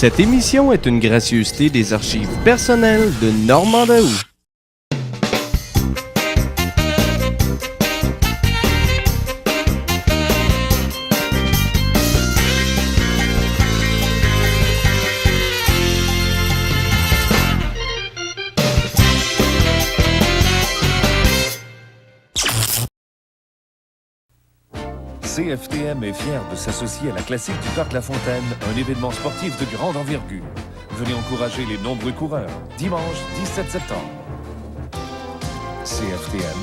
Cette émission est une gracieuseté des archives personnelles de Normand Daou. CFTM est fier de s'associer à la classique du Parc La Fontaine, un événement sportif de grande envergure. Venez encourager les nombreux coureurs, dimanche 17 septembre. CFTM,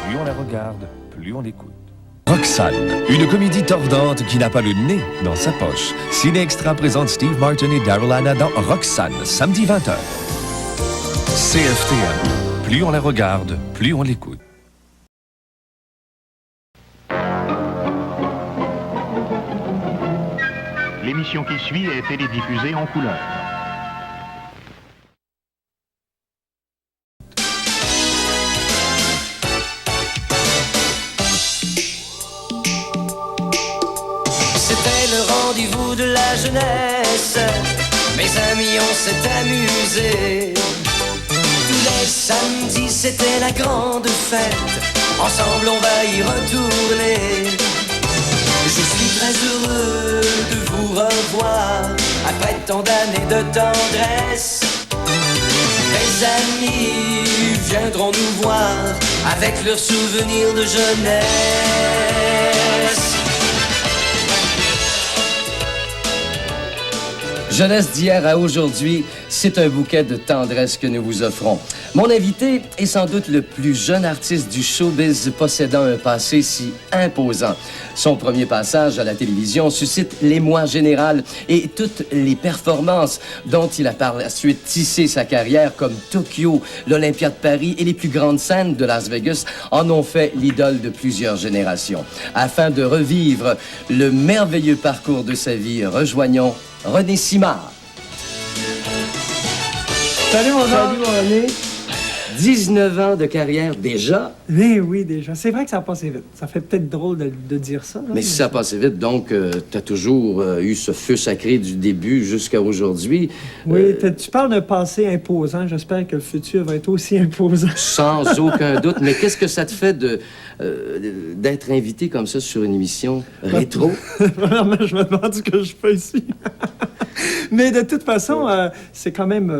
plus on la regarde, plus on l'écoute. Roxane, une comédie tordante qui n'a pas le nez dans sa poche. Ciné Extra présente Steve Martin et Daryl Hannah dans Roxane, samedi 20h. CFTM, plus on la regarde, plus on l'écoute. L'émission qui suit est télédiffusée en couleur. C'était le rendez-vous de la jeunesse. Mes amis, on s'est amusés. Tous les samedis, c'était la grande fête. Ensemble, on va y retourner. Je suis très heureux de vous revoir après tant d'années de tendresse. Mes amis viendront nous voir avec leurs souvenirs de jeunesse. Jeunesse d'hier à aujourd'hui, c'est un bouquet de tendresse que nous vous offrons. Mon invité est sans doute le plus jeune artiste du showbiz possédant un passé si imposant. Son premier passage à la télévision suscite l'émoi général et toutes les performances dont il a par la suite tissé sa carrière comme Tokyo, l'Olympia de Paris et les plus grandes scènes de Las Vegas en ont fait l'idole de plusieurs générations. Afin de revivre le merveilleux parcours de sa vie, rejoignons René Simard. Salut mon René. 19 ans de carrière déjà. Mais oui, déjà. C'est vrai que ça a passé vite. Ça fait peut-être drôle de dire ça. Là, mais si ça a passé vite, donc tu as toujours eu ce feu sacré du début jusqu'à aujourd'hui. Oui, tu parles d'un passé imposant. J'espère que le futur va être aussi imposant. Sans aucun doute. Mais qu'est-ce que ça te fait d'être invité comme ça sur une émission rétro? Vraiment, je me demande ce que je fais ici. Mais de toute façon, c'est quand même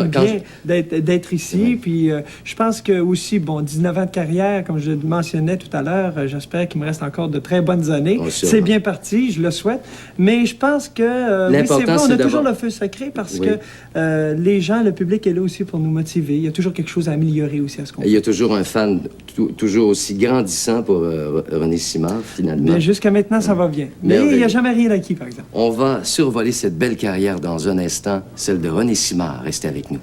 bien d'être ici. Puis je pense que aussi, 19 ans de carrière, comme je le mentionnais tout à l'heure, j'espère qu'il me reste encore de très bonnes années. Oh, c'est bien parti, je le souhaite. Mais je pense que oui, c'est vrai, on a toujours le feu sacré parce que les gens, le public est là aussi pour nous motiver. Il y a toujours quelque chose à améliorer aussi à ce qu'on fait. Il y a toujours un fan toujours aussi grandissant pour René Simard, finalement. Mais jusqu'à maintenant, ça va bien. Mais il n'y a jamais rien acquis, par exemple. On va survoler cette belle carrière dans un instant, celle de René Simard. Restez avec nous.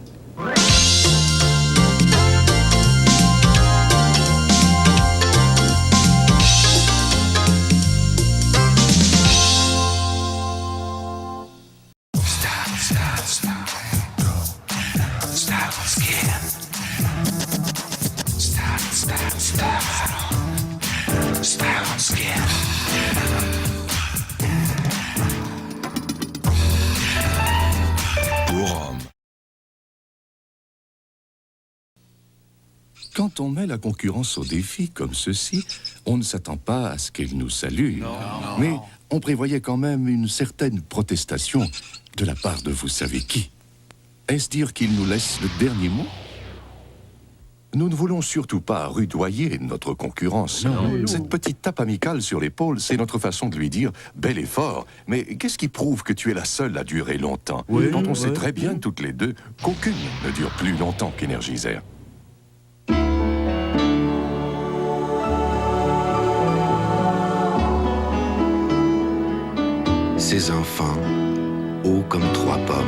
Quand on met la concurrence au défi comme ceci, on ne s'attend pas à ce qu'elle nous salue. Mais on prévoyait quand même une certaine protestation de la part de vous savez qui. Est-ce dire qu'il nous laisse le dernier mot? Nous ne voulons surtout pas rudoyer notre concurrence. Non. Cette petite tape amicale sur l'épaule, c'est notre façon de lui dire « bel effort ». Mais qu'est-ce qui prouve que tu es la seule à durer longtemps? Quand on sait très bien, toutes les deux, qu'aucune ne dure plus longtemps qu'Énergiseur. Ces enfants, hauts comme 3 pommes.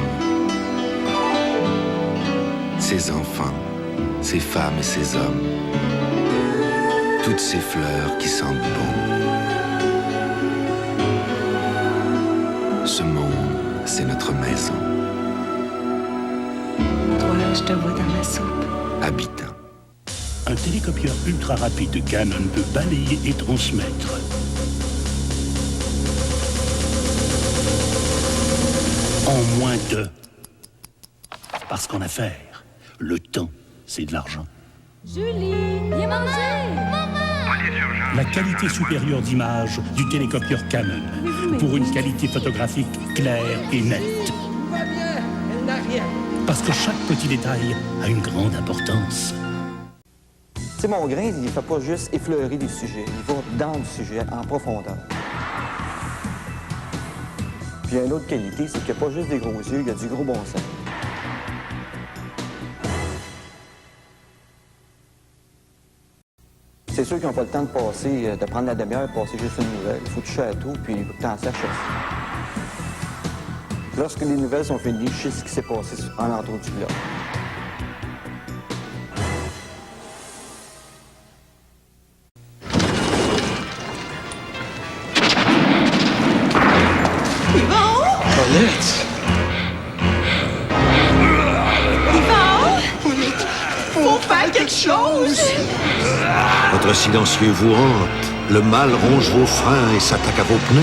Ces enfants, ces femmes et ces hommes. Toutes ces fleurs qui sentent bon. Ce monde, c'est notre maison. Toi, je te vois dans la soupe. Habitant. Un télécopieur ultra rapide Canon peut balayer et transmettre. en moins de. Parce qu'en affaires, le temps, c'est de l'argent. Julie, viens manger! Maman! La qualité supérieure d'image du télécopieur Canon pour une qualité photographique claire et nette. Tout va bien, elle n'a rien. Parce que chaque petit détail a une grande importance. Tu sais, mon grain, il ne fait pas juste effleurer des sujets, il va dans le sujet, en profondeur. Puis il y a une autre qualité, c'est qu'il n'y a pas juste des gros yeux, il y a du gros bon sens. C'est ceux qui n'ont pas le temps de passer, de prendre la demi-heure et passer juste une nouvelle. Il faut toucher à tout, puis t'en saches aussi. Lorsque les nouvelles sont finies, je sais ce qui s'est passé en l'entour du bloc. Paulette! Yvon! Faut faire quelque chose! Votre silencieux vous hante. Le mal ronge vos freins et s'attaque à vos pneus.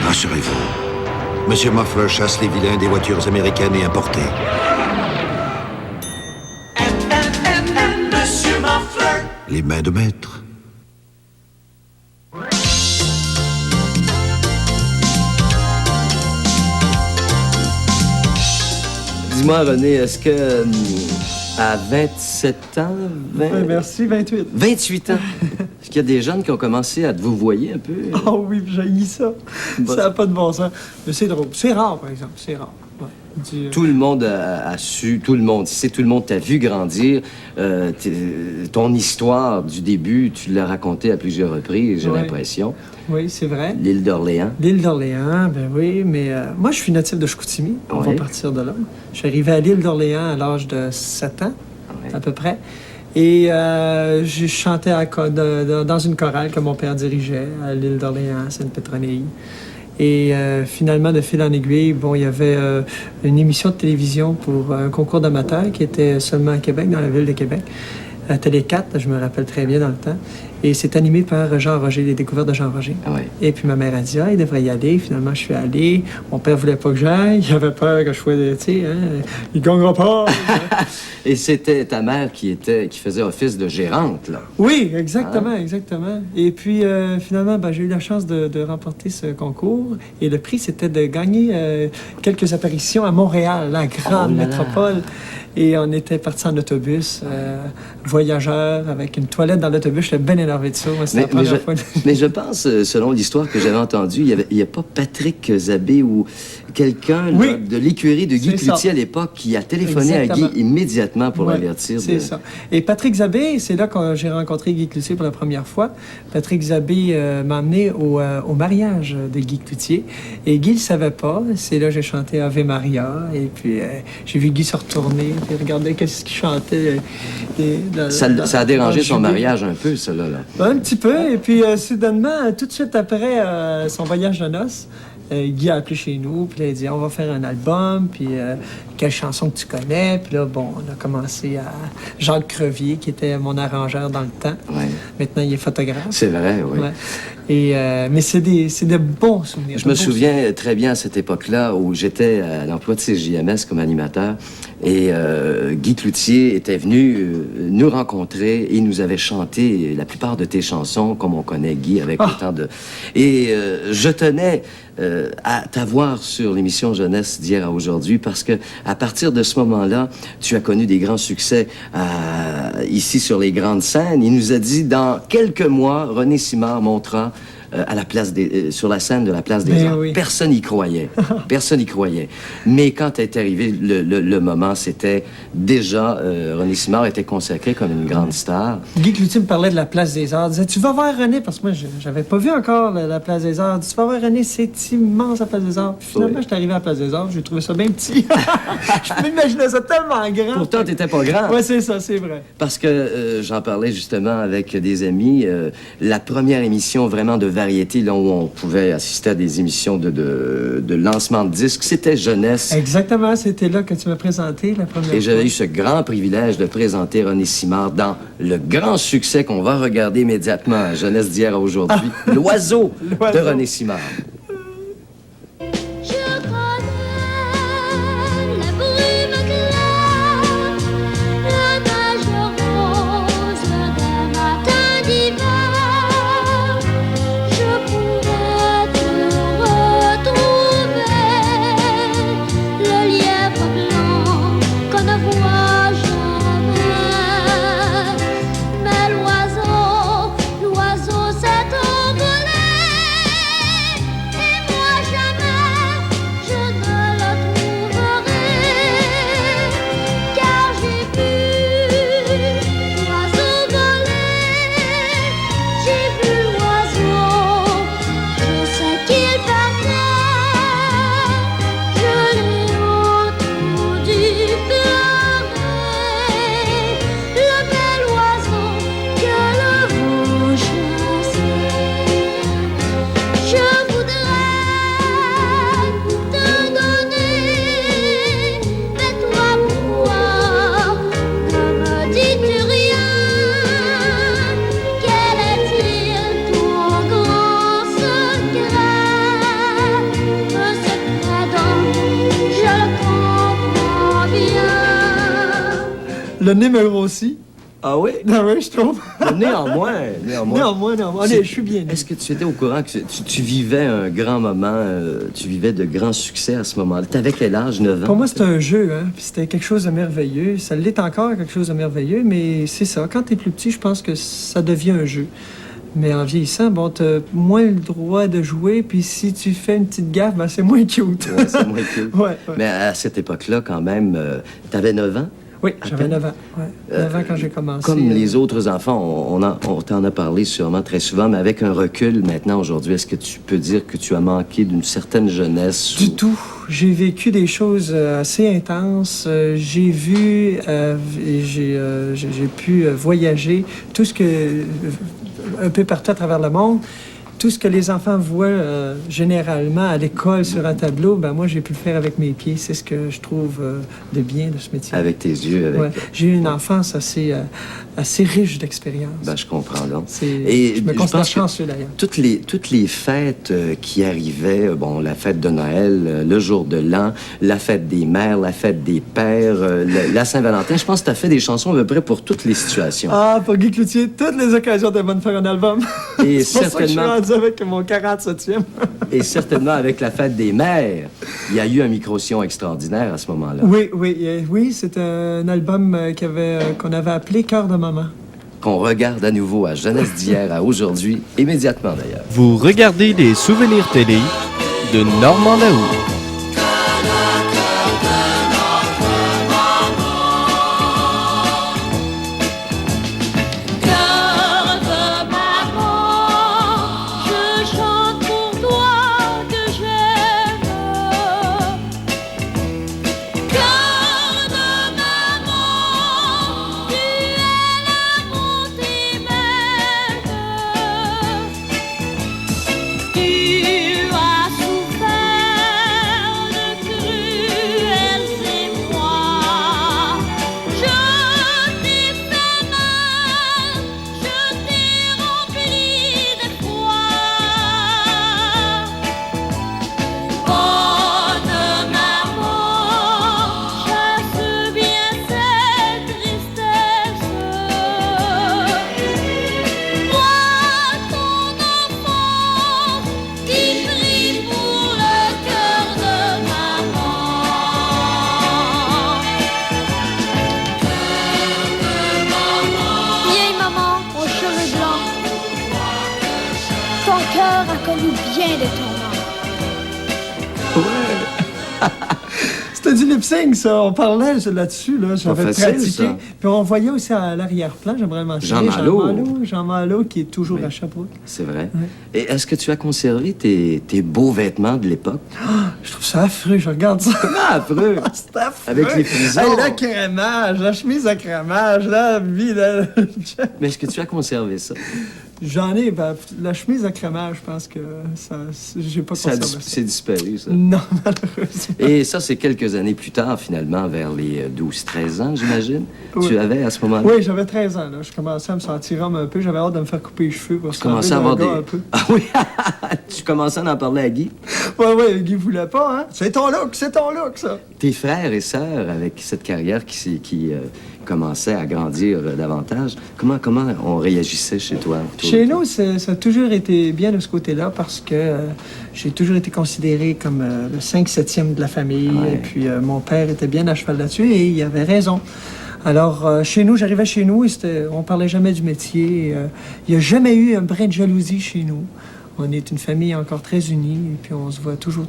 Rassurez-vous. Monsieur Muffler chasse les vilains des voitures américaines et importées. Monsieur Muffler! Les mains de maître. Dis-moi, René, est-ce que à 27 ans... Merci, 28. 28 ans? Est-ce qu'il y a des jeunes qui ont commencé à te vous voyer un peu? Oh oui, j'ai ça. Ça n'a pas de bon sens. Mais c'est drôle. C'est rare, par exemple. C'est rare. Ouais. Tout le monde a su, tout le monde, tu sais, tout le monde t'a vu grandir. Ton histoire du début, tu l'as racontée à plusieurs reprises, j'ai l'impression. Oui, c'est vrai. L'île d'Orléans. L'île d'Orléans, ben oui, mais moi, je suis natif de Chicoutimi. On va partir de là. Je suis arrivé à l'île d'Orléans à l'âge de 7 ans, à peu près. Et je chantais dans une chorale que mon père dirigeait à l'île d'Orléans, à Sainte-Pétronille. Et finalement, de fil en aiguille, bon, il y avait une émission de télévision pour un concours d'amateurs qui était seulement à Québec, dans la ville de Québec, à Télé 4, je me rappelle très bien dans le temps. Et c'est animé par Jean Roger, les découvertes de Jean Roger. Et puis ma mère a dit, il devrait y aller. Finalement, je suis allé. Mon père voulait pas que j'aille. Il avait peur que je sois, tu sais, il gagnera pas. Et c'était ta mère qui faisait office de gérante, là. Oui, exactement, exactement. Et puis, finalement, j'ai eu la chance de remporter ce concours. Et le prix, c'était de gagner quelques apparitions à Montréal, la grande métropole. Et on était partis en autobus, voyageurs, avec une toilette dans l'autobus. J'étais bien énervé de ça. Moi, c'était la première fois. Mais je pense, selon l'histoire que j'avais entendue, il n'y a pas Patrick Zabé ou quelqu'un de l'écurie de Guy Cloutier à l'époque qui a téléphoné à Guy immédiatement pour l'avertir. C'est ça. Et Patrick Zabé, c'est là que j'ai rencontré Guy Cloutier pour la première fois. Patrick Zabé m'a amené au mariage de Guy Cloutier. Et Guy ne le savait pas. C'est là que j'ai chanté Ave Maria. Et puis, j'ai vu Guy se retourner. Puis regardez qu'est-ce qu'il chantait. Ça a dérangé son mariage un peu, ça, là. Un petit peu. Et puis, soudainement, tout de suite après son voyage de noces, Guy a appelé chez nous, puis là, il dit, on va faire un album, puis quelle chanson que tu connais? Puis là, bon, on a commencé à... Jacques Crevier, qui était mon arrangeur dans le temps. Ouais. Maintenant, il est photographe. C'est vrai, oui. Ouais. Et, mais c'est de bons souvenirs. Je me souviens très bien à cette époque-là où j'étais à l'emploi de CJMS comme animateur et Guy Cloutier était venu nous rencontrer et nous avait chanté la plupart de tes chansons comme on connaît Guy avec autant de... Et je tenais à t'avoir sur l'émission Jeunesse d'hier à aujourd'hui parce que à partir de ce moment-là, tu as connu des grands succès ici sur les grandes scènes. Il nous a dit dans quelques mois, René Simard montera à la place sur la scène de la Place des Arts. Oui. Personne n'y croyait. Personne n'y croyait. Mais quand est arrivé le moment, c'était déjà... René Simard était consacré comme une grande star. Guy Cloutier me parlait de la Place des Arts. Il disait, tu vas voir René, parce que moi, j'avais pas vu encore la Place des Arts. Tu vas voir René, c'est immense, la Place des Arts. Puis finalement, j'étais arrivé à la Place des Arts, j'ai trouvé ça bien petit. Je m'imaginais ça tellement grand. Pourtant, t'étais pas grand. Oui, c'est ça, c'est vrai. Parce que j'en parlais justement avec des amis. La première émission vraiment de variété, là où on pouvait assister à des émissions de lancement de disques, c'était Jeunesse. Exactement, c'était là que tu m'as présenté la première fois. Et j'avais eu ce grand privilège de présenter René Simard dans le grand succès qu'on va regarder immédiatement à Jeunesse d'hier à aujourd'hui, L'Oiseau de René Simard. Je connais Le nez me grossit. Ah oui? Ah oui, je trouve. Néanmoins. Néanmoins. Allez, je suis bien. Est-ce que tu étais au courant que tu vivais un grand moment, tu vivais de grands succès à ce moment-là? T'avais quel âge, 9 ans? Pour moi, c'était un jeu, hein. Puis c'était quelque chose de merveilleux. Ça l'est encore, quelque chose de merveilleux, mais c'est ça. Quand t'es plus petit, je pense que ça devient un jeu. Mais en vieillissant, bon, t'as moins le droit de jouer, puis si tu fais une petite gaffe, ben c'est moins cute. Ouais, c'est moins cute. Ouais. Mais à cette époque-là, quand même, t'avais 9 ans? Oui, j'avais 9 ans. Ouais. 9 ans quand j'ai commencé. Comme les autres enfants, on t'en a parlé sûrement très souvent, mais avec un recul maintenant, aujourd'hui, est-ce que tu peux dire que tu as manqué d'une certaine jeunesse? Du tout. J'ai vécu des choses assez intenses. J'ai vu et j'ai pu voyager tout ce que... un peu partout à travers le monde. Tout ce que les enfants voient généralement à l'école sur un tableau, ben moi, j'ai pu le faire avec mes pieds. C'est ce que je trouve de bien de ce métier. Avec tes yeux? Avec... Ouais. J'ai eu une enfance assez riche d'expériences. Ben, je comprends, donc. Et je me considère chanceux, d'ailleurs. Toutes les fêtes qui arrivaient, bon, la fête de Noël, le jour de l'an, la fête des mères, la fête des pères, la Saint-Valentin, je pense que tu as fait des chansons à peu près pour toutes les situations. Ah, pour Guy Cloutier, toutes les occasions de faire un album. Et c'est pour ça que je suis rendu avec mon 47e. Et certainement, avec la fête des mères, il y a eu un micro-sion extraordinaire à ce moment-là. Oui, c'est un album qu'on avait appelé Cœur de maman. Qu'on regarde à nouveau à Jeunesse d'hier à aujourd'hui, immédiatement d'ailleurs. Vous regardez des souvenirs télé de Normand La'Houe. C'était du lip-sync, ça. On parlait là-dessus, là. J'avais pratiqué. Ça. Puis on voyait aussi à l'arrière-plan, j'aimerais mentionner Jean Malo, qui est toujours à Sherbrooke. C'est vrai. Oui. Et est-ce que tu as conservé tes beaux vêtements de l'époque? Je trouve ça affreux, je regarde ça. Comment affreux? C'est affreux. Avec les frisons. Hey, le crémage, la chemise à crémage, la vie. Mais est-ce que tu as conservé ça? J'en ai. Ben, la chemise à crémage, je pense que ça... J'ai pas conservé ça. C'est disparu, ça? Non, malheureusement. Et ça, c'est quelques années plus tard, finalement, vers les 12-13 ans, j'imagine. Oui. Tu avais à ce moment-là? Oui, j'avais 13 ans. Là. Je commençais à me sentir homme un peu. J'avais hâte de me faire couper les cheveux pour se commençais à avoir des... un peu. Ah oui? Tu commençais à en parler à Guy? Oui, Guy voulait pas, hein? C'est ton look, ça! Tes frères et sœurs, avec cette carrière qui commençait à grandir davantage, comment on réagissait chez toi? Chez nous, ça a toujours été bien de ce côté-là parce que j'ai toujours été considéré comme le 5-7e de la famille. Ouais. Et puis mon père était bien à cheval là-dessus et il avait raison. Alors, chez nous, j'arrivais chez nous et on parlait jamais du métier. Il n'y a jamais eu un brin de jalousie chez nous. On est une famille encore très unie et puis on se voit toujours.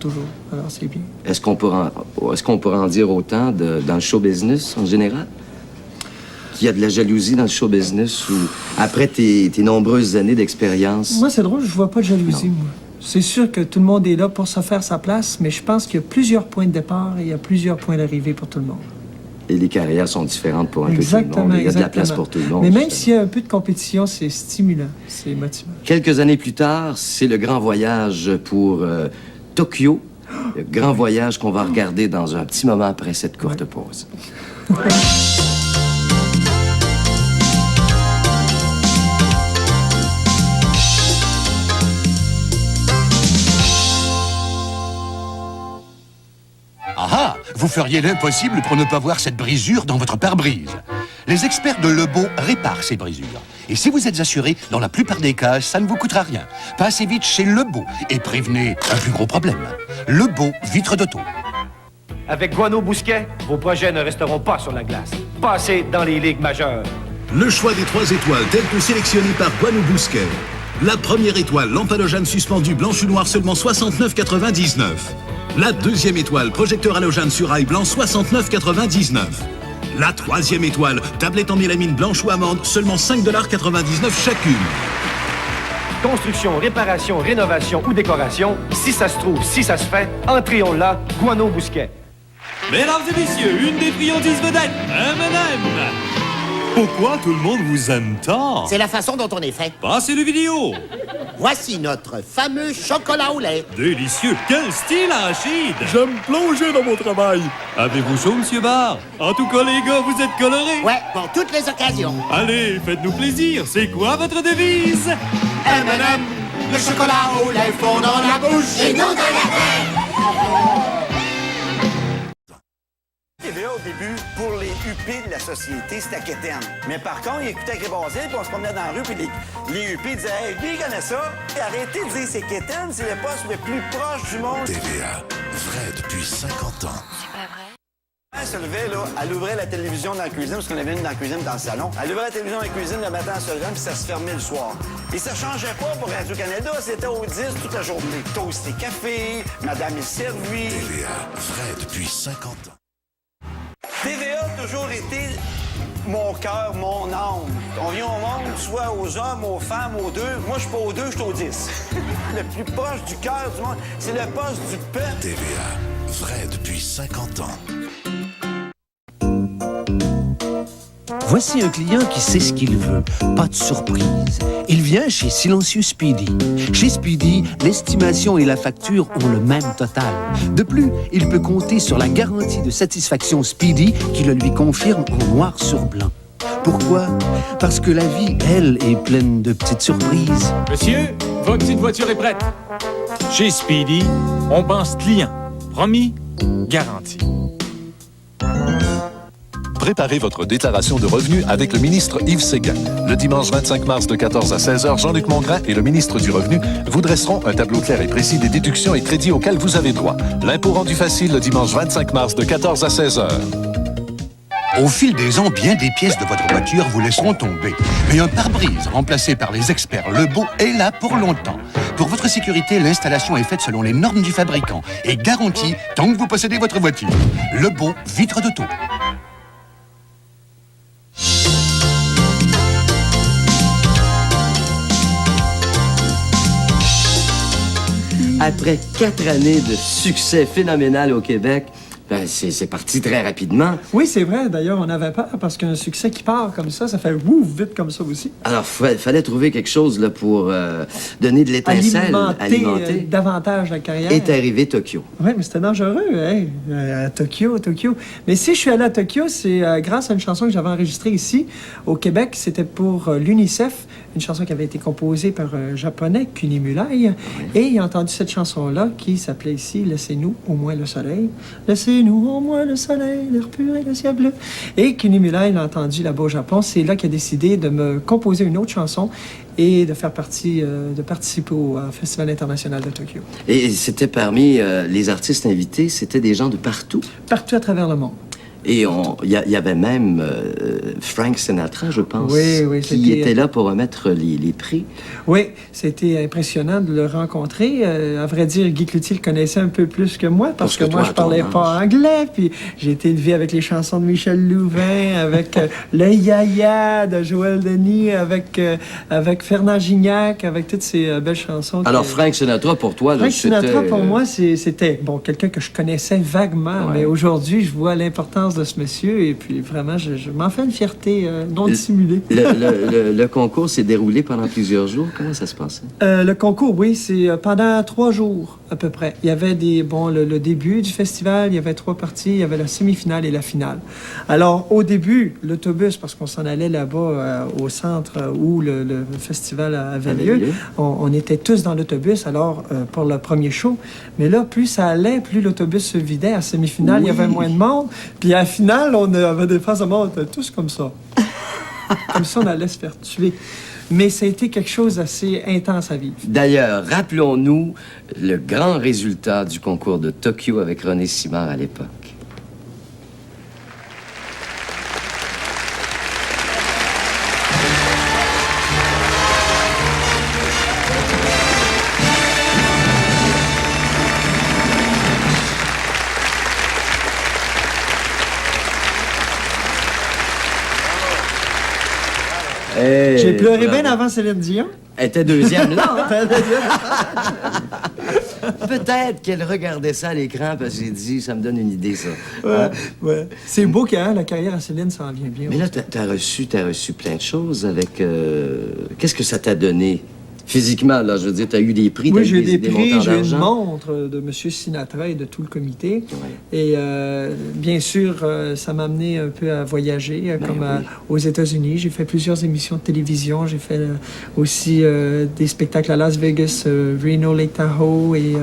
Alors, c'est bien. Est-ce qu'on pourrait en dire autant dans le show business en général? Qu'il y a de la jalousie dans le show business ou après tes nombreuses années d'expérience? Moi, c'est drôle, je vois pas de jalousie, moi. C'est sûr que tout le monde est là pour se faire sa place, mais je pense qu'il y a plusieurs points de départ et il y a plusieurs points d'arrivée pour tout le monde. Et les carrières sont différentes pour un peu tout le monde. Il y a de la place pour tout le monde. Mais même s'il y a un peu de compétition, c'est stimulant, c'est motivant. Quelques années plus tard, c'est le grand voyage pour Tokyo. Le grand voyage qu'on va regarder dans un petit moment après cette courte pause. Ah ah! Vous feriez l'impossible pour ne pas voir cette brisure dans votre pare-brise. Les experts de Lebeau réparent ces brisures. Et si vous êtes assuré, dans la plupart des cas, ça ne vous coûtera rien. Passez vite chez Lebeau et prévenez un plus gros problème. Lebeau, vitre d'auto. Avec Guano-Bousquet, vos projets ne resteront pas sur la glace. Passez dans les ligues majeures. Le choix des 3 étoiles tel que sélectionné par Guano-Bousquet. La première étoile, lampe halogène suspendue blanche ou noire, seulement 69,99. La deuxième étoile, projecteur halogène sur rail blanc, 69,99. La troisième étoile, tablette en mélamine blanche ou amande, seulement 5,99 chacune. Construction, réparation, rénovation ou décoration, si ça se trouve, si ça se fait, entrons là, Guano-Bousquet. Mesdames et messieurs, une des friandises vedettes, M&M. Pourquoi tout le monde vous aime tant? C'est la façon dont on est fait. Passez le vidéo. Voici notre fameux chocolat au lait. Délicieux. Quel style, Rachid. J'aime plonger dans mon travail. Avez-vous chaud, Monsieur Barr? En tout cas, les gars, vous êtes colorés. Ouais, pour toutes les occasions. Allez, faites-nous plaisir. C'est quoi votre devise? M&M, le chocolat au lait fond dans la bouche et non dans la tête. TVA, au début, pour les UP de la société, c'était quétaine. Mais par contre, ils écoutaient avec les Basile, puis on se promenait dans la rue, puis les UP disaient « Hey, lui, il connaît ça. » Et arrêtez de dire « C'est quétaine, c'est le poste le plus proche du monde. » TVA, vrai depuis 50 ans. C'est pas vrai? Elle se levait, là, elle ouvrait la télévision dans la cuisine, parce qu'on avait une dans la cuisine, dans le salon. Elle ouvrait la télévision dans la cuisine le matin en se levant, puis ça se fermait le soir. Et ça changeait pas pour Radio-Canada, c'était au 10 toute la journée. Toast et café, madame est servie. TVA, vrai depuis 50 ans. TVA a toujours été mon cœur, mon âme. On vient au monde, soit aux hommes, aux femmes, aux deux. Moi, je suis pas aux deux, je suis aux 10. Le plus proche du cœur du monde, c'est le poste du peuple. TVA, vrai depuis 50 ans. Voici un client qui sait ce qu'il veut. Pas de surprise. Il vient chez Silencieux Speedy. Chez Speedy, l'estimation et la facture ont le même total. De plus, il peut compter sur la garantie de satisfaction Speedy qui le lui confirme en noir sur blanc. Pourquoi? Parce que la vie, elle, est pleine de petites surprises. Monsieur, votre petite voiture est prête. Chez Speedy, on pense client. Promis, garanti. Préparez votre déclaration de revenus avec le ministre Yves Séguin. Le dimanche 25 mars de 14 à 16 h, Jean-Luc Mongrain et le ministre du Revenu vous dresseront un tableau clair et précis des déductions et crédits auxquels vous avez droit. L'impôt rendu facile le dimanche 25 mars de 14 à 16 h. Au fil des ans, bien des pièces de votre voiture vous laisseront tomber. Mais un pare-brise remplacé par les experts Lebeau est là pour longtemps. Pour votre sécurité, l'installation est faite selon les normes du fabricant et garantie tant que vous possédez votre voiture. Lebeau, vitre d'auto. Après 4 années de succès phénoménal au Québec, ben c'est parti très rapidement. Oui, c'est vrai. D'ailleurs, on avait peur parce qu'un succès qui part comme ça fait ouf vite comme ça aussi. Alors, fallait trouver quelque chose là, pour donner de l'étincelle, alimenter davantage la carrière. Est arrivé Tokyo. Oui, mais c'était dangereux, hein? Tokyo. Mais si je suis allé à Tokyo, c'est grâce à une chanson que j'avais enregistrée ici, au Québec. C'était pour l'UNICEF, une chanson qui avait été composée par un Japonais, Kunimulai. Oui. Et il a entendu cette chanson-là qui s'appelait ici « Laissez-nous au moins le soleil ». Laissez-nous au moins le soleil, l'air pur et le ciel bleu. Et Kunimulai l'a entendu là-bas au Japon. C'est là qu'il a décidé de me composer une autre chanson et de faire de participer au Festival international de Tokyo. Et c'était parmi les artistes invités, c'était des gens de partout? Partout à travers le monde. Et il y avait même Frank Sinatra, je pense, oui, qui était là pour remettre les prix. Oui, c'était impressionnant de le rencontrer. À vrai dire, Guy Cloutier le connaissait un peu plus que moi, parce que moi, je parlais pas anglais. Puis j'ai été élevé avec les chansons de Michel Louvain, avec le Yaya de Joël Denis, avec Fernand Gignac, avec toutes ces belles chansons. Alors, Frank Sinatra, pour toi, Frank Sinatra, pour moi, c'était quelqu'un que je connaissais vaguement, mais aujourd'hui, je vois l'importance de ce monsieur, et puis vraiment, je m'en fais une fierté non dissimulée. Le concours s'est déroulé pendant plusieurs jours. Comment ça se passait? Le concours, oui, c'est pendant 3 jours. à peu près. Il y avait le début du festival, il y avait 3 parties, il y avait la semi-finale et la finale. Alors, au début, l'autobus, parce qu'on s'en allait là-bas au centre où le festival avait lieu, on était tous dans l'autobus, alors, pour le premier show. Mais là, plus ça allait, plus l'autobus se vidait. À la semi-finale, il y avait moins de monde. Puis à la finale, on avait des phrases de mort, on était tous comme ça. Comme ça, on allait se faire tuer. Mais ça a été quelque chose d'assez intense à vivre. D'ailleurs, rappelons-nous le grand résultat du concours de Tokyo avec René Simard à l'époque. J'ai pleuré bien avant Céline Dion. Elle était deuxième, non? Peut-être qu'elle regardait ça à l'écran parce que j'ai dit, ça me donne une idée, ça. Ouais, ouais. C'est beau que la carrière à Céline s'en vient bien. Mais là, t'as reçu plein de choses avec... Qu'est-ce que ça t'a donné? Physiquement, là, je veux dire, tu as eu des prix, oui, j'ai eu des prix, j'ai eu une montre de M. Sinatra et de tout le comité. Ouais. Et bien sûr, ça m'a amené un peu à voyager, aux États-Unis. J'ai fait plusieurs émissions de télévision. J'ai fait aussi des spectacles à Las Vegas, Reno, Lake Tahoe et...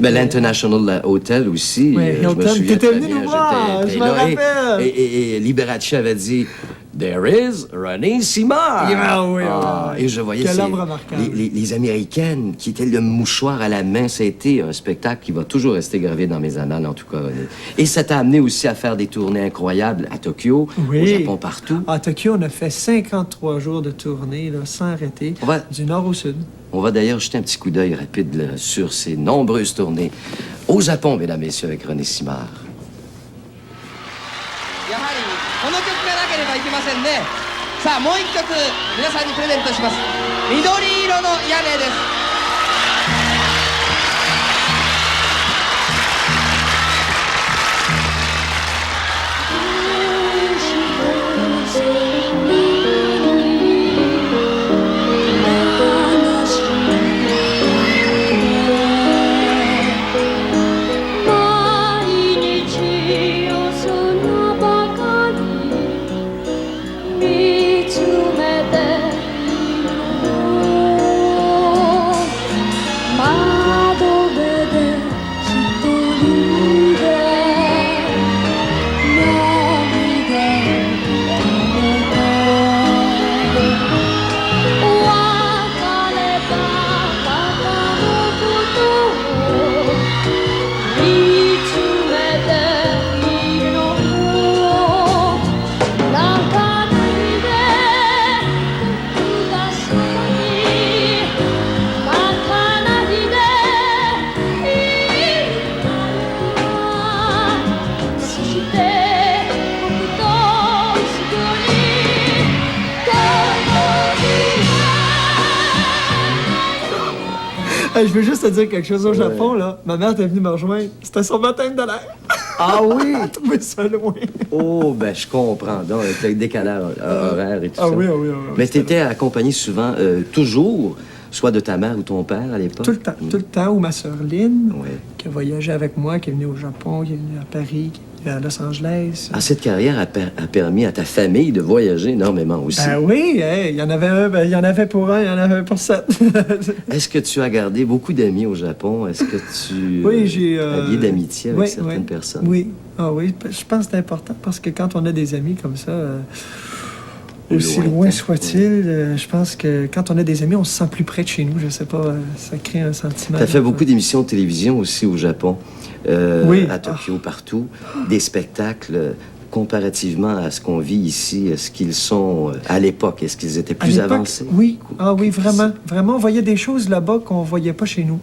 l'International Hotel aussi. Oui, Hilton. T'étais venu nous voir, je me rappelle. Et Liberace avait dit... There is René Simard. Et je voyais les Américaines qui étaient le mouchoir à la main. Ça a été un spectacle qui va toujours rester gravé dans mes annales, en tout cas. Et ça t'a amené aussi à faire des tournées incroyables à Tokyo, au Japon, partout. À Tokyo, on a fait 53 jours de tournée, là, sans arrêter, du nord au sud. On va d'ailleurs jeter un petit coup d'œil rapide là, sur ces nombreuses tournées au Japon, mesdames, messieurs, avec René Simard. この曲がなければいけませんね。さあもう一曲皆さんにプレゼントします。緑色の屋根です。 Je veux juste te dire quelque chose au Japon, là. Ma mère était venue me rejoindre. C'était son baptême de l'air. Ah oui? Elle trouvait ça loin. Oh, ben je comprends. Donc, avec le décalage horaire et tout ça. Oui. Mais t'étais accompagné souvent, toujours, soit de ta mère ou ton père à l'époque? Tout le temps. Ou ma sœur Lynn, qui a voyagé avec moi, qui est venue au Japon, qui est venue à Paris, qui est venue à Los Angeles. Ah, cette carrière a permis à ta famille de voyager énormément aussi. Oui, il y en avait un, il y en avait pour un, il y en avait pour 7. Est-ce que tu as gardé beaucoup d'amis au Japon? Est-ce que tu as lié d'amitié avec certaines personnes? Oui. Ah oui, je pense que c'est important parce que quand on a des amis comme ça... aussi loin soit-il, je pense que quand on a des amis, on se sent plus près de chez nous. Je sais pas, ça crée un sentiment. Tu as fait beaucoup d'émissions de télévision aussi au Japon, à Tokyo, partout. Des spectacles comparativement à ce qu'on vit ici. Est-ce qu'ils sont, à l'époque, est-ce qu'ils étaient plus avancés? Oui, oui, vraiment. Vraiment, on voyait des choses là-bas qu'on voyait pas chez nous.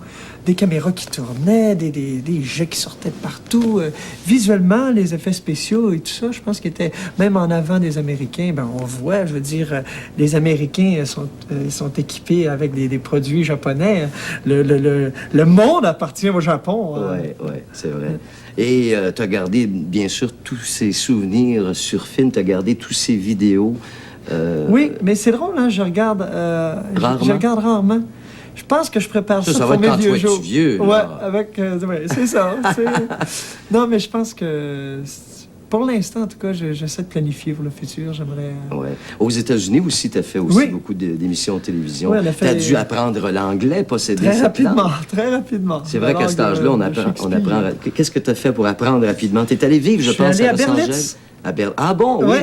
Des caméras qui tournaient, des jets qui sortaient de partout. Visuellement, les effets spéciaux et tout ça, je pense qu'ils étaient même en avant des Américains. Ben, on voit, je veux dire, les Américains sont équipés avec des produits japonais. Le monde appartient au Japon. Oui, c'est vrai. Et tu as gardé, bien sûr, tous ces souvenirs sur film, tu as gardé tous ces vidéos. Oui, mais c'est drôle, hein, je regarde rarement. Je pense que je prépare ça va pour être mes quand tu vieux vas être jours. vieux. Ouais, Là. avec... ouais, c'est ça. Non, mais je pense que... Pour l'instant, en tout cas, j'essaie de planifier pour le futur. J'aimerais... Ouais. Aux États-Unis aussi, tu as fait aussi beaucoup d'émissions de télévision. Ouais, tu as dû apprendre l'anglais, posséder cette rapidement, langue. très rapidement. C'est vrai qu'à cet âge-là, on apprend. Qu'est-ce que tu as fait pour apprendre rapidement? Tu es allé vivre, je pense, à Los Angeles. Ah bon, oui?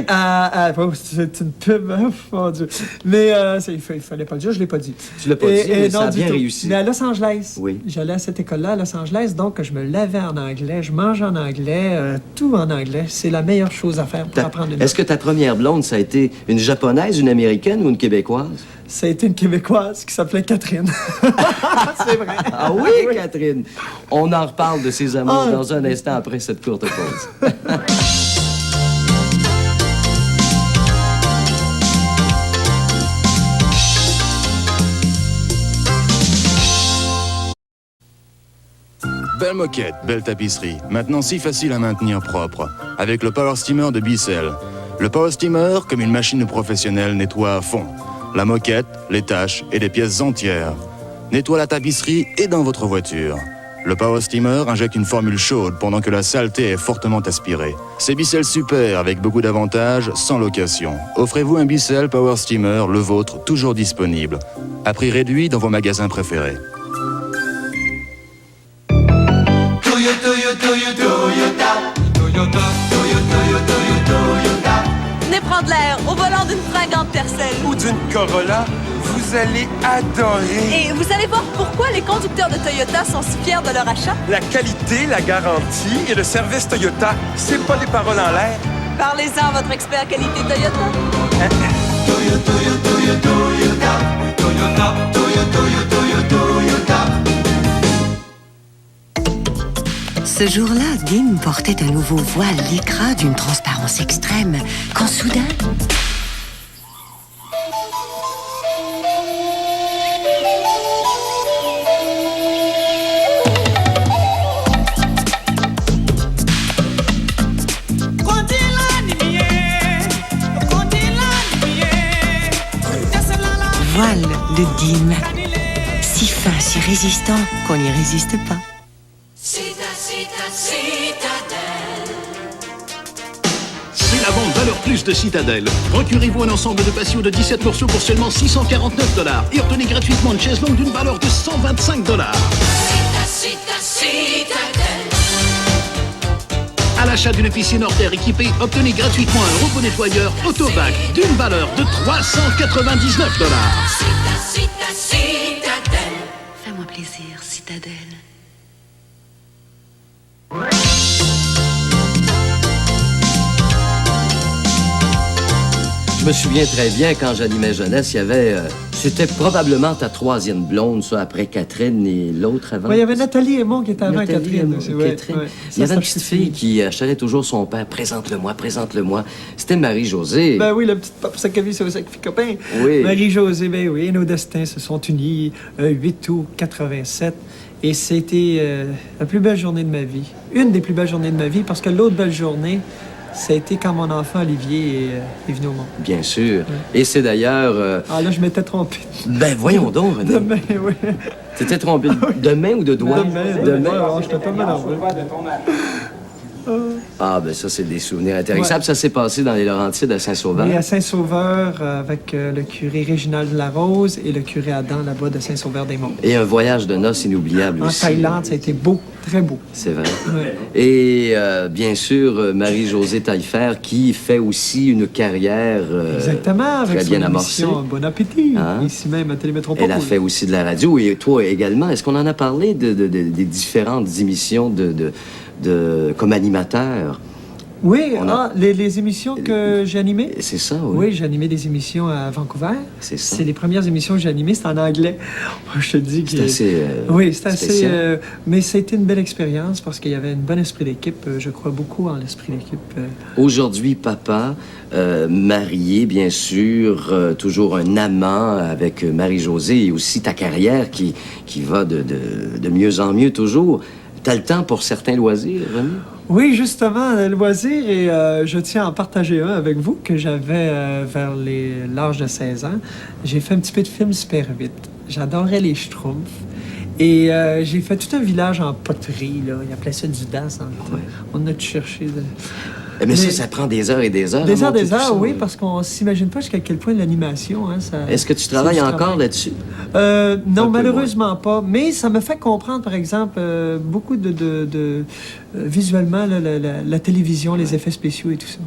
Oui, c'est une pub, hein, mon Dieu. Mais il fallait pas le dire, je l'ai pas dit. Tu l'as pas dit, mais ça a bien réussi. Mais à Los Angeles, oui. J'allais à cette école-là, à Los Angeles, donc je me lavais en anglais, je mangeais en anglais, tout en anglais. C'est la meilleure chose à faire pour apprendre une langue. Est-ce que ta première blonde, ça a été une Japonaise, une Américaine ou une Québécoise? Ça a été une Québécoise qui s'appelait Catherine. C'est vrai. Ah oui, Catherine! On en reparle de ses amours dans un instant après cette courte pause. Belle moquette, belle tapisserie. Maintenant si facile à maintenir propre. Avec le Power Steamer de Bissell. Le Power Steamer, comme une machine professionnelle, nettoie à fond. La moquette, les taches et les pièces entières. Nettoie la tapisserie et dans votre voiture. Le Power Steamer injecte une formule chaude pendant que la saleté est fortement aspirée. C'est Bissell Super avec beaucoup d'avantages, sans location. Offrez-vous un Bissell Power Steamer, le vôtre, toujours disponible. À prix réduit dans vos magasins préférés. Venez prendre l'air au volant d'une fringante Tercel. Ou d'une Corolla, vous allez adorer. Et vous allez voir pourquoi les conducteurs de Toyota sont si fiers de leur achat. La qualité, la garantie et le service Toyota, c'est pas des paroles en l'air. Parlez-en à votre expert qualité Toyota. Ce jour-là, Dim portait un nouveau voile lycra d'une transparence extrême, quand soudain... Voile de Dim. Si fin, si résistant qu'on n'y résiste pas. C'est la vente Valeur Plus de Citadel. Procurez-vous un ensemble de patios de 17 morceaux pour seulement $649 et obtenez gratuitement une chaise longue d'une valeur de $125. À l'achat d'une piscine hors terre équipée, obtenez gratuitement un robot nettoyeur Autovac d'une valeur de $399. Fais-moi plaisir, Citadel. Je me souviens très bien, quand j'animais jeunesse, il y avait... c'était probablement ta troisième blonde, ça, après Catherine et l'autre avant. Oui, il y avait Nathalie Aymon qui était avant Nathalie Catherine. Catherine. Il y avait une petite fille qui achetait toujours son père. Présente-le-moi, présente-le-moi. C'était Marie-Josée. Ben oui, la petite pop sac à vie sur le sac copain. Oui. Marie-Josée, ben oui, nos destins se sont unis 8 août 87. Et c'était la plus belle journée de ma vie. Une des plus belles journées de ma vie, parce que l'autre belle journée, ça a été quand mon enfant Olivier est venu au monde. Bien sûr. Et c'est d'ailleurs... Ah là, je m'étais trompé. Ben voyons donc, René. Demain, oui. Tu t'es trompé de main ou de doigt? Demain. Alors, je t'ai pas mal en Ah, ben ça, c'est des souvenirs intéressantes. Ça s'est passé dans les Laurentides à Saint-Sauveur. Oui, à Saint-Sauveur, avec le curé Réginald Larose et le curé Adam, là-bas, de Saint-Sauveur-des-Monts. Et un voyage de noces inoubliable aussi. En Thaïlande, ça a été beau, très beau. C'est vrai. Ouais. Et bien sûr, Marie-Josée Taillefer, qui fait aussi une carrière exactement, avec très bien amorcée. Bon appétit, ici même à Télémétropole. Elle a fait aussi de la radio, et toi également. Est-ce qu'on en a parlé des différentes émissions comme animateur? Oui, les émissions que j'ai animées. C'est ça, oui. Oui, j'ai animé des émissions à Vancouver. C'est ça. C'est les premières émissions que j'ai animées, c'était en anglais. Je te dis que... C'est assez oui, c'est spécial. assez... mais c'était une belle expérience parce qu'il y avait un bon esprit d'équipe. Je crois beaucoup en l'esprit d'équipe. Aujourd'hui, papa, marié, bien sûr, toujours un amant avec Marie-Josée et aussi ta carrière qui va de mieux en mieux toujours. T'as le temps pour certains loisirs, René? Oui, justement, le loisir, et je tiens à en partager un avec vous que j'avais vers l'âge de 16 ans. J'ai fait un petit peu de film Super 8. J'adorais les Schtroumpfs. Et j'ai fait tout un village en poterie, là. Ils appelaient ça du DAS en temps. On a tout cherché. Mais ça prend des heures et des heures. Des heures, oui, parce qu'on s'imagine pas jusqu'à quel point l'animation, hein, ça... Est-ce que tu travailles encore là-dessus? Non, malheureusement pas. Mais ça me fait comprendre, par exemple, beaucoup visuellement, là, la télévision, les effets spéciaux et tout ça.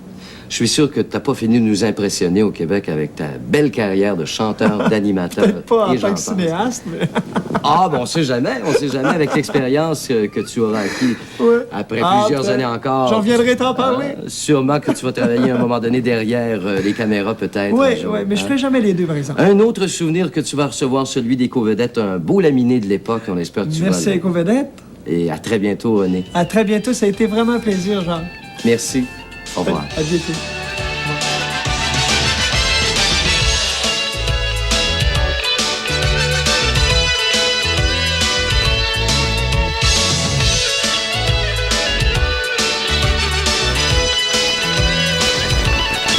Je suis sûr que tu n'as pas fini de nous impressionner au Québec avec ta belle carrière de chanteur, d'animateur. Peut-être pas en tant que cinéaste, mais... On sait jamais avec l'expérience que tu auras acquis après plusieurs années encore. J'en viendrai t'en parler. Sûrement que tu vas travailler à un moment donné derrière les caméras, peut-être. Oui, mais je ferai jamais les deux, par exemple. Un autre souvenir que tu vas recevoir, celui des Covedettes, un beau laminé de l'époque. On espère que tu vas... Merci, Covedettes. Et à très bientôt, René. À très bientôt. Ça a été vraiment un plaisir, Jean. Merci. Au revoir. À bientôt.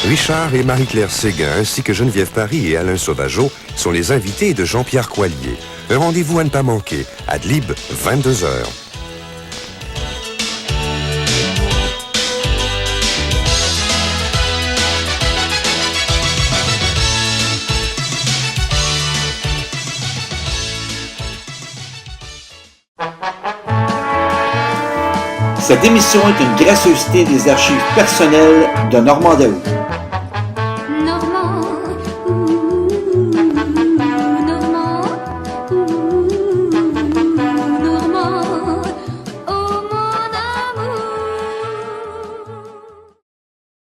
Richard et Marie-Claire Séguin, ainsi que Geneviève Paris et Alain Sauvageau, sont les invités de Jean-Pierre Coallier. Un rendez-vous à ne pas manquer, Adlib, 22h. Cette émission est une gracieuseté des archives personnelles de Normand Daou. Normand